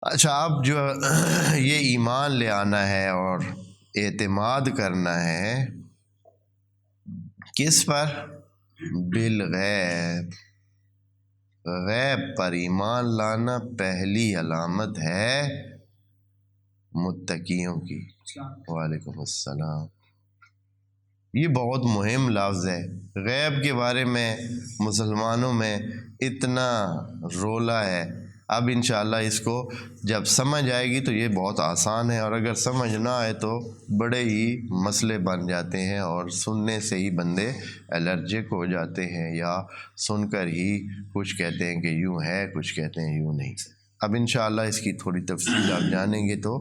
اچھا، اب جو یہ ایمان لے آنا ہے اور اعتماد کرنا ہے کس پر؟ بالغیب. غیب پر ایمان لانا پہلی علامت ہے متقیوں کی. وعلیکم السلام. یہ بہت مہم لفظ ہے. غیب کے بارے میں مسلمانوں میں اتنا رولا ہے. اب انشاءاللہ اس کو جب سمجھ آئے گی تو یہ بہت آسان ہے، اور اگر سمجھ نہ آئے تو بڑے ہی مسئلے بن جاتے ہیں، اور سننے سے ہی بندے الرجک ہو جاتے ہیں، یا سن کر ہی کچھ کہتے ہیں کہ یوں ہے، کچھ کہتے ہیں یوں نہیں. اب انشاءاللہ اس کی تھوڑی تفصیل آپ جانیں گے تو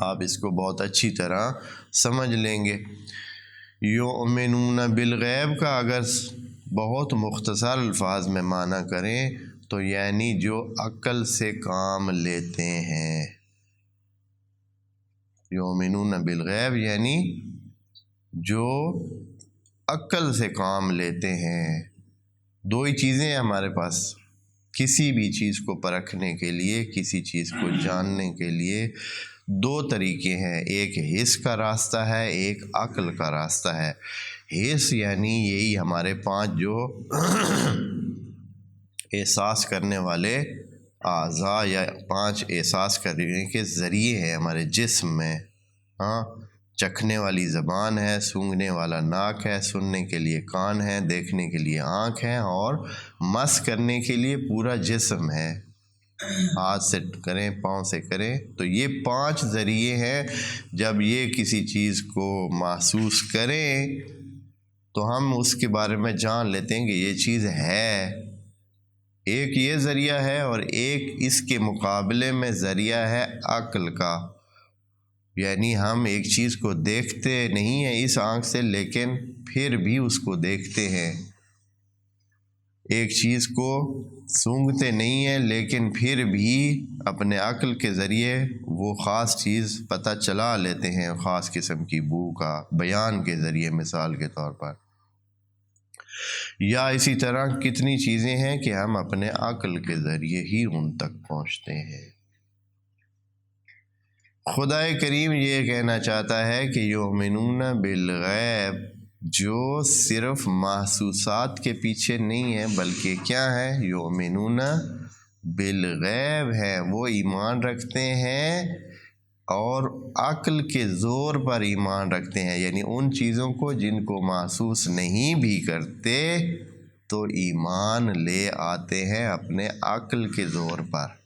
آپ اس کو بہت اچھی طرح سمجھ لیں گے. یؤمنون بالغیب کا اگر بہت مختصر الفاظ میں معنی کریں تو یعنی جو عقل سے کام لیتے ہیں. یؤمنون بالغیب یعنی جو عقل سے کام لیتے ہیں. دو ہی چیزیں ہیں ہمارے پاس کسی بھی چیز کو پرکھنے کے لیے، کسی چیز کو جاننے کے لیے. دو طریقے ہیں، ایک حس کا راستہ ہے، ایک عقل کا راستہ ہے. حس یعنی یہی ہمارے 5 جو احساس کرنے والے اعضاء یا 5 احساس کرنے کے ذریعے ہیں ہمارے جسم میں. ہاں، چکھنے والی زبان ہے، سونگھنے والا ناک ہے، سننے کے لیے کان ہے، دیکھنے کے لیے آنکھ ہے، اور مس کرنے کے لیے پورا جسم ہے. ہاتھ سے کریں، پاؤں سے کریں. تو یہ 5 ذریعے ہیں. جب یہ کسی چیز کو محسوس کریں تو ہم اس کے بارے میں جان لیتے ہیں کہ یہ چیز ہے. ایک یہ ذریعہ ہے، اور ایک اس کے مقابلے میں ذریعہ ہے عقل کا. یعنی ہم ایک چیز کو دیکھتے نہیں ہیں اس آنکھ سے، لیکن پھر بھی اس کو دیکھتے ہیں. ایک چیز کو سونگھتے نہیں ہیں، لیکن پھر بھی اپنے عقل کے ذریعے وہ خاص چیز پتہ چلا لیتے ہیں، خاص قسم کی بو کا بیان کے ذریعے، مثال کے طور پر. یا اسی طرح کتنی چیزیں ہیں کہ ہم اپنے عقل کے ذریعے ہی ان تک پہنچتے ہیں. خدائے کریم یہ کہنا چاہتا ہے کہ یؤمنون بالغیب جو صرف محسوسات کے پیچھے نہیں ہے، بلکہ کیا ہے؟ یؤمنون بالغیب ہے. وہ ایمان رکھتے ہیں اور عقل کے زور پر ایمان رکھتے ہیں، یعنی ان چیزوں کو جن کو محسوس نہیں بھی کرتے تو ایمان لے آتے ہیں اپنے عقل کے زور پر.